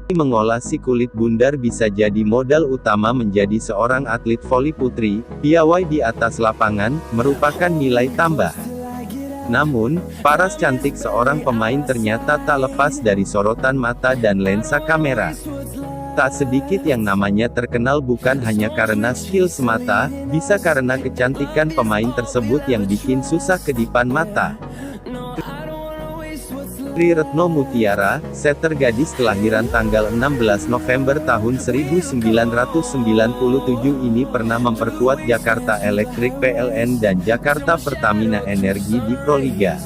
Mengolah si kulit bundar bisa jadi modal utama menjadi seorang atlet voli putri. Piawai di atas lapangan merupakan nilai tambah. Namun, paras cantik seorang pemain ternyata tak lepas dari sorotan mata dan lensa kamera. Tak sedikit yang namanya terkenal bukan hanya karena skill semata, bisa karena kecantikan pemain tersebut yang bikin susah kedipan mata. Tri Retno Mutiara, setter gadis kelahiran tanggal 16 November tahun 1997 ini pernah memperkuat Jakarta Electric PLN dan Jakarta Pertamina Energi di Proliga.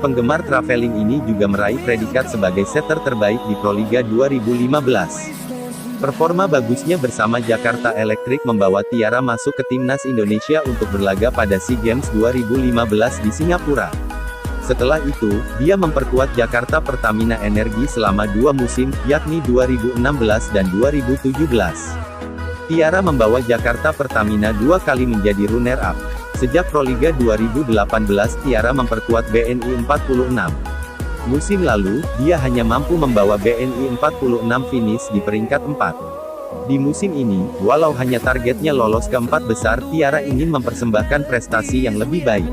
Penggemar traveling ini juga meraih predikat sebagai setter terbaik di Proliga 2015. Performa bagusnya bersama Jakarta Electric membawa Tiara masuk ke timnas Indonesia untuk berlaga pada SEA Games 2015 di Singapura. Setelah itu, dia memperkuat Jakarta Pertamina Energi selama 2 musim, yakni 2016 dan 2017. Tiara membawa Jakarta Pertamina 2 kali menjadi runner-up. Sejak Proliga 2018 Tiara memperkuat BNI 46. Musim lalu, dia hanya mampu membawa BNI 46 finish di peringkat 4. Di musim ini, walau hanya targetnya lolos ke 4 besar, Tiara ingin mempersembahkan prestasi yang lebih baik.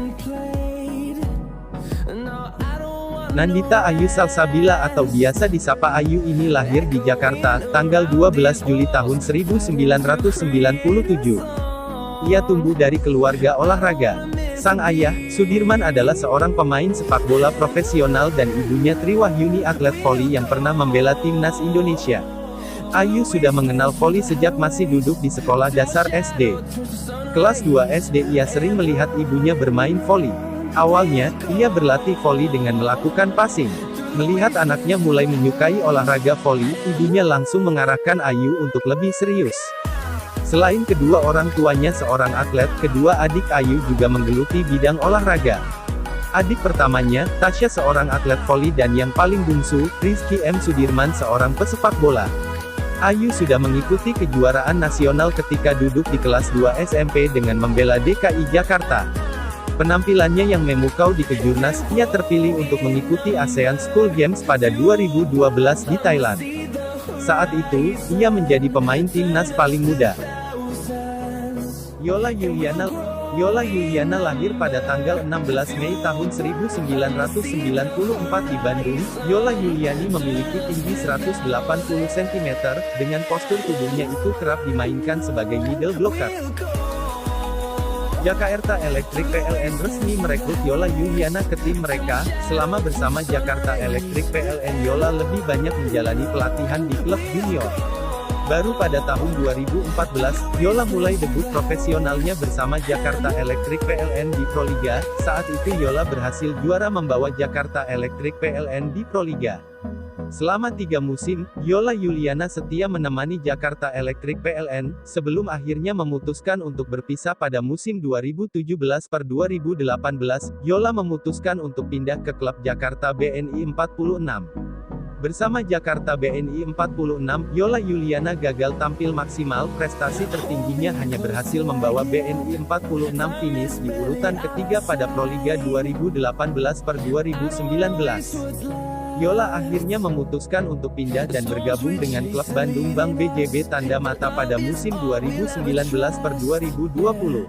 Nandita Ayu Salsabila atau biasa disapa Ayu ini lahir di Jakarta, tanggal 12 Juli tahun 1997. Ia tumbuh dari keluarga olahraga. Sang ayah, Sudirman adalah seorang pemain sepak bola profesional dan ibunya Triwahyuni atlet voli yang pernah membela timnas Indonesia. Ayu sudah mengenal voli sejak masih duduk di sekolah dasar SD. Kelas 2 SD ia sering melihat ibunya bermain voli. Awalnya, ia berlatih voli dengan melakukan passing. Melihat anaknya mulai menyukai olahraga voli, ibunya langsung mengarahkan Ayu untuk lebih serius. Selain kedua orang tuanya seorang atlet, kedua adik Ayu juga menggeluti bidang olahraga. Adik pertamanya, Tasya seorang atlet voli dan yang paling bungsu, Rizky M. Sudirman seorang pesepak bola. Ayu sudah mengikuti kejuaraan nasional ketika duduk di kelas 2 SMP dengan membela DKI Jakarta. Penampilannya yang memukau di kejurnas, ia terpilih untuk mengikuti ASEAN School Games pada 2012 di Thailand. Saat itu, ia menjadi pemain timnas paling muda. Yola Yuliana lahir pada tanggal 16 Mei tahun 1994 di Bandung. Yola Yuliani memiliki tinggi 180 cm, dengan postur tubuhnya itu kerap dimainkan sebagai middle blocker. Jakarta Electric PLN resmi merekrut Yola Yuliana ke tim mereka. Selama bersama Jakarta Electric PLN, Yola lebih banyak menjalani pelatihan di klub junior. Baru pada tahun 2014, Yola mulai debut profesionalnya bersama Jakarta Electric PLN di Proliga. Saat itu Yola berhasil juara membawa Jakarta Electric PLN di Proliga. Selama 3 musim, Yola Yuliana setia menemani Jakarta Electric PLN, sebelum akhirnya memutuskan untuk berpisah pada musim 2017-2018, Yola memutuskan untuk pindah ke klub Jakarta BNI 46. Bersama Jakarta BNI 46, Yola Yuliana gagal tampil maksimal, prestasi tertingginya hanya berhasil membawa BNI 46 finish di urutan ketiga pada Proliga 2018-2019. Yola akhirnya memutuskan untuk pindah dan bergabung dengan klub Bandung Bank BJB Tanda Mata pada musim 2019-2020.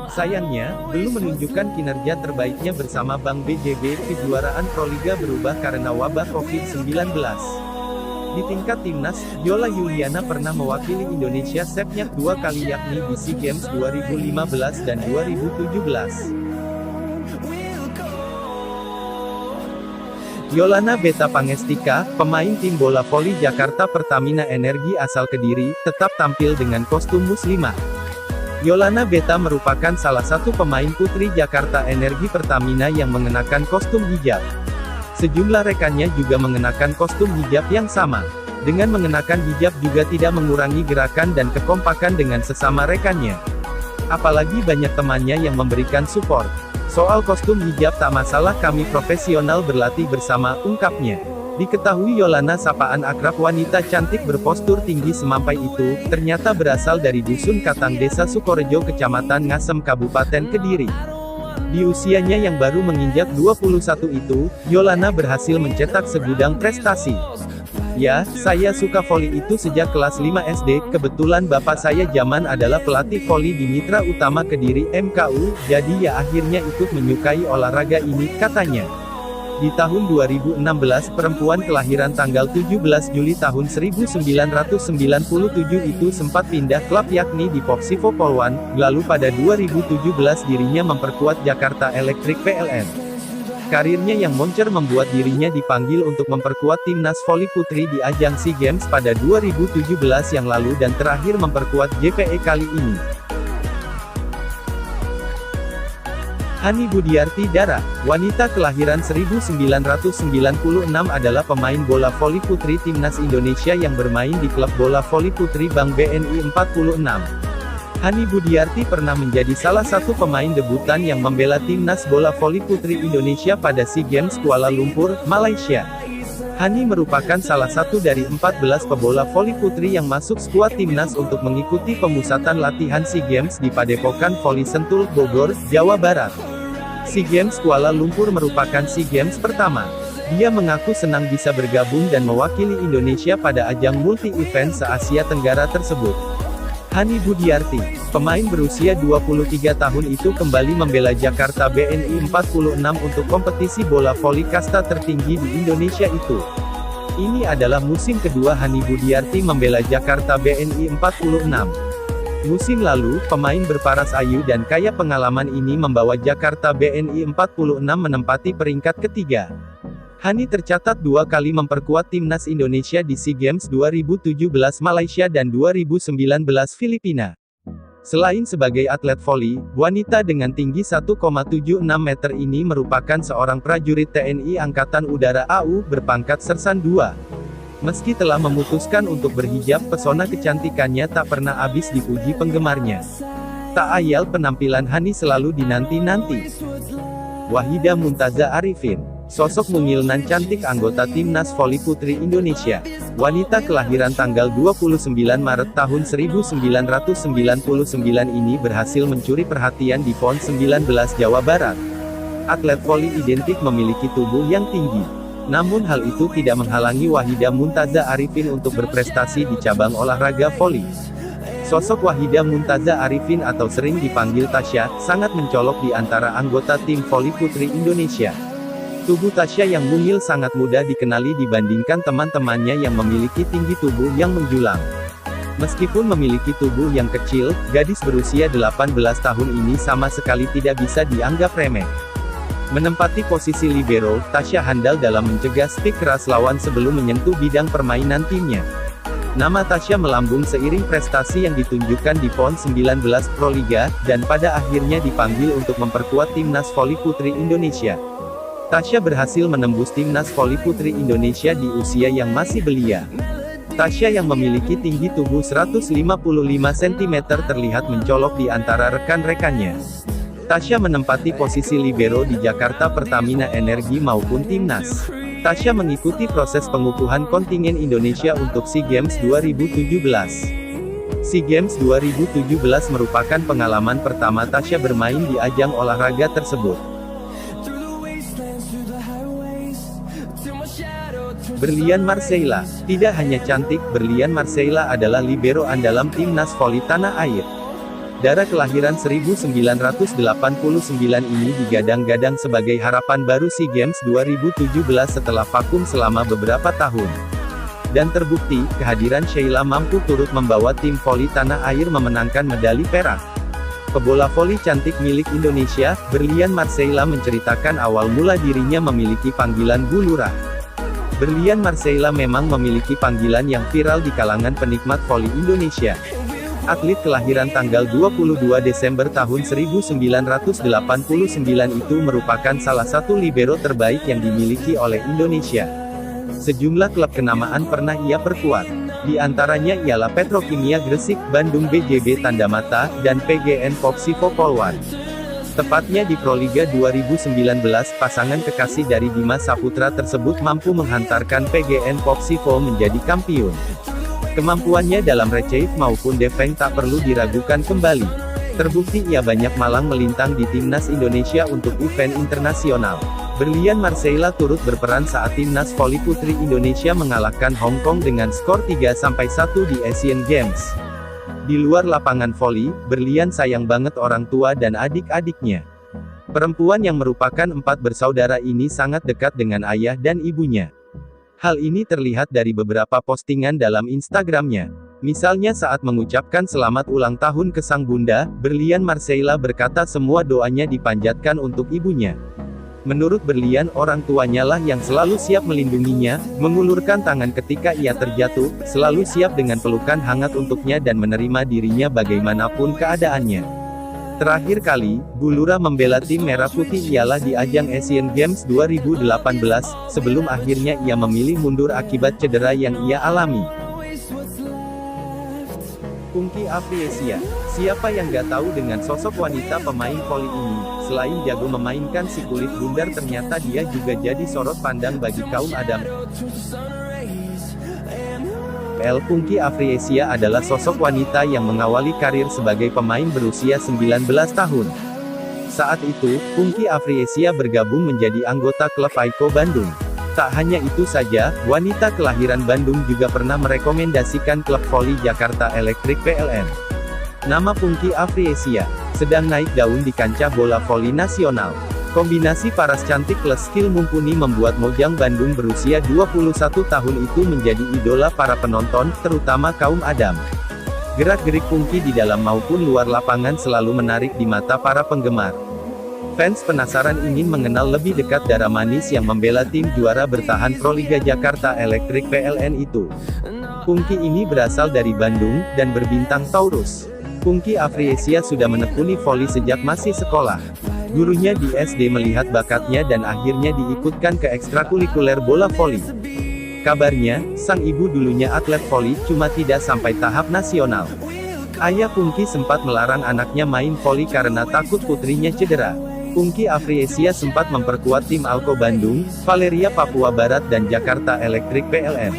Sayangnya, belum menunjukkan kinerja terbaiknya bersama Bank BJB. Kejuaraan Proliga berubah karena wabah COVID-19. Di tingkat timnas, Yola Yuliana pernah mewakili Indonesia sebanyak 2 kali yakni di SEA Games 2015 dan 2017. Yolana Beta Pangestika, pemain tim bola voli Jakarta Pertamina Energi asal Kediri, tetap tampil dengan kostum muslimah. Yolana Beta merupakan salah satu pemain putri Jakarta Energi Pertamina yang mengenakan kostum hijab. Sejumlah rekannya juga mengenakan kostum hijab yang sama. Dengan mengenakan hijab juga tidak mengurangi gerakan dan kekompakan dengan sesama rekannya. Apalagi banyak temannya yang memberikan support. Soal kostum hijab tak masalah, kami profesional berlatih bersama, ungkapnya. Diketahui Yolana sapaan akrab wanita cantik berpostur tinggi semampai itu, ternyata berasal dari Dusun Katang Desa Sukorejo Kecamatan Ngasem Kabupaten Kediri. Di usianya yang baru menginjak 21 itu, Yolana berhasil mencetak segudang prestasi. Ya, saya suka voli itu sejak kelas 5 SD, kebetulan bapak saya zaman adalah pelatih voli di Mitra Utama Kediri, MKU, jadi ya akhirnya ikut menyukai olahraga ini, katanya. Di tahun 2016, perempuan kelahiran tanggal 17 Juli tahun 1997 itu sempat pindah klub yakni di Poksivo Polwan, lalu pada 2017 dirinya memperkuat Jakarta Electric PLN. Karirnya yang moncer membuat dirinya dipanggil untuk memperkuat timnas voli putri di ajang SEA Games pada 2017 yang lalu dan terakhir memperkuat JPE kali ini. Hani Budiarti Dara, wanita kelahiran 1996 adalah pemain bola voli putri timnas Indonesia yang bermain di klub bola voli putri Bank BNI 46. Hani Budiarti pernah menjadi salah satu pemain debutan yang membela timnas bola voli putri Indonesia pada SEA Games Kuala Lumpur, Malaysia. Hani merupakan salah satu dari 14 pebola voli putri yang masuk skuad timnas untuk mengikuti pemusatan latihan SEA Games di Padepokan Voli Sentul, Bogor, Jawa Barat. SEA Games Kuala Lumpur merupakan SEA Games pertama. Dia mengaku senang bisa bergabung dan mewakili Indonesia pada ajang multi-event se-Asia Tenggara tersebut. Hani Budiarti, pemain berusia 23 tahun itu kembali membela Jakarta BNI 46 untuk kompetisi bola voli kasta tertinggi di Indonesia itu. Ini adalah musim kedua Hani Budiarti membela Jakarta BNI 46. Musim lalu, pemain berparas ayu dan kaya pengalaman ini membawa Jakarta BNI 46 menempati peringkat ketiga. Hani tercatat 2 kali memperkuat timnas Indonesia di SEA Games 2017 Malaysia dan 2019 Filipina. Selain sebagai atlet voli, wanita dengan tinggi 1,76 meter ini merupakan seorang prajurit TNI Angkatan Udara AU berpangkat Sersan II. Meski telah memutuskan untuk berhijab, pesona kecantikannya tak pernah habis dipuji penggemarnya. Tak ayal penampilan Hani selalu dinanti-nanti. Wahida Muntaza Arifin, sosok mungil nan cantik anggota timnas voli putri Indonesia. Wanita kelahiran tanggal 29 Maret tahun 1999 ini berhasil mencuri perhatian di PON 19 Jawa Barat. Atlet voli identik memiliki tubuh yang tinggi. Namun hal itu tidak menghalangi Wahida Muntaza Arifin untuk berprestasi di cabang olahraga voli. Sosok Wahida Muntaza Arifin atau sering dipanggil Tasya, sangat mencolok di antara anggota tim voli putri Indonesia. Tubuh Tasya yang mungil sangat mudah dikenali dibandingkan teman-temannya yang memiliki tinggi tubuh yang menjulang. Meskipun memiliki tubuh yang kecil, gadis berusia 18 tahun ini sama sekali tidak bisa dianggap remeh. Menempati posisi libero, Tasya handal dalam mencegah speed keras lawan sebelum menyentuh bidang permainan timnya. Nama Tasya melambung seiring prestasi yang ditunjukkan di PON 19 Proliga, dan pada akhirnya dipanggil untuk memperkuat timnas voli putri Indonesia. Tasya berhasil menembus timnas voli putri Indonesia di usia yang masih belia. Tasya yang memiliki tinggi tubuh 155 cm terlihat mencolok di antara rekan-rekannya. Tasya menempati posisi libero di Jakarta Pertamina Energi maupun Timnas. Tasya mengikuti proses pengukuhan kontingen Indonesia untuk SEA Games 2017. SEA Games 2017 merupakan pengalaman pertama Tasya bermain di ajang olahraga tersebut. Berlian Marcella, tidak hanya cantik, Berlian Marcella adalah libero andalan timnas voli tanah air. Dara kelahiran 1989 ini digadang-gadang sebagai harapan baru SEA Games 2017 setelah vakum selama beberapa tahun. Dan terbukti, kehadiran Sheila mampu turut membawa tim voli tanah air memenangkan medali perak. Pebola voli cantik milik Indonesia, Berlian Marcella menceritakan awal mula dirinya memiliki panggilan Bu Lurah. Berlian Marcella memang memiliki panggilan yang viral di kalangan penikmat voli Indonesia. Atlet kelahiran tanggal 22 Desember tahun 1989 itu merupakan salah satu libero terbaik yang dimiliki oleh Indonesia. Sejumlah klub kenamaan pernah ia perkuat. Di antaranya ialah Petrokimia Gresik, Bandung BJB Tandamata, dan PGN Poksivo Polwan. Tepatnya di Proliga 2019, pasangan kekasih dari Dimas Saputra tersebut mampu menghantarkan PGN Poksivo menjadi kampiun. Kemampuannya dalam receive maupun defense tak perlu diragukan kembali. Terbukti ia banyak malang melintang di timnas Indonesia untuk event internasional. Berlian Marcella turut berperan saat timnas voli putri Indonesia mengalahkan Hong Kong dengan skor 3-1 di Asian Games. Di luar lapangan voli, Berlian sayang banget orang tua dan adik-adiknya. Perempuan yang merupakan 4 bersaudara ini sangat dekat dengan ayah dan ibunya. Hal ini terlihat dari beberapa postingan dalam Instagramnya. Misalnya saat mengucapkan selamat ulang tahun ke sang bunda, Berlian Marcella berkata semua doanya dipanjatkan untuk ibunya. Menurut Berlian, orang tuanya lah yang selalu siap melindunginya, mengulurkan tangan ketika ia terjatuh, selalu siap dengan pelukan hangat untuknya dan menerima dirinya bagaimanapun keadaannya. Terakhir kali, Bulura membela tim Merah Putih ialah di ajang Asian Games 2018, sebelum akhirnya ia memilih mundur akibat cedera yang ia alami. Pungki Afriesia. Siapa yang gak tahu dengan sosok wanita pemain voli ini? Selain jago memainkan si kulit bundar, ternyata dia juga jadi sorot pandang bagi kaum Adam. Pungki Afriesia adalah sosok wanita yang mengawali karir sebagai pemain berusia 19 tahun. Saat itu, Pungki Afriesia bergabung menjadi anggota klub Aiko Bandung. Tak hanya itu saja, wanita kelahiran Bandung juga pernah merekomendasikan klub voli Jakarta Electric PLN. Nama Pungki Afriesia sedang naik daun di kancah bola voli nasional. Kombinasi paras cantik plus skill mumpuni membuat Mojang Bandung berusia 21 tahun itu menjadi idola para penonton, terutama kaum Adam. Gerak-gerik Pungki di dalam maupun luar lapangan selalu menarik di mata para penggemar. Fans penasaran ingin mengenal lebih dekat darah manis yang membela tim juara bertahan Proliga Jakarta Electric PLN itu. Pungki ini berasal dari Bandung, dan berbintang Taurus. Pungki Afriesia sudah menekuni voli sejak masih sekolah. Gurunya di SD melihat bakatnya dan akhirnya diikutkan ke ekstrakurikuler bola voli. Kabarnya, sang ibu dulunya atlet voli, cuma tidak sampai tahap nasional. Ayah Pungki sempat melarang anaknya main voli karena takut putrinya cedera. Pungki Afriesia sempat memperkuat tim Alko Bandung, Valeria Papua Barat dan Jakarta Electric PLN.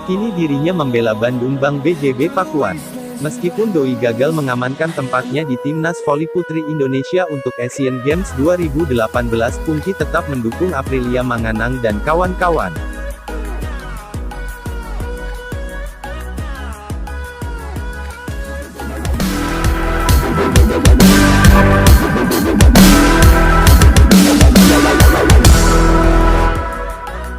Kini dirinya membela Bandung Bang BJB Pakuan. Meskipun doi gagal mengamankan tempatnya di timnas voli putri Indonesia untuk Asian Games 2018, Pungki tetap mendukung Aprilia Manganang dan kawan-kawan.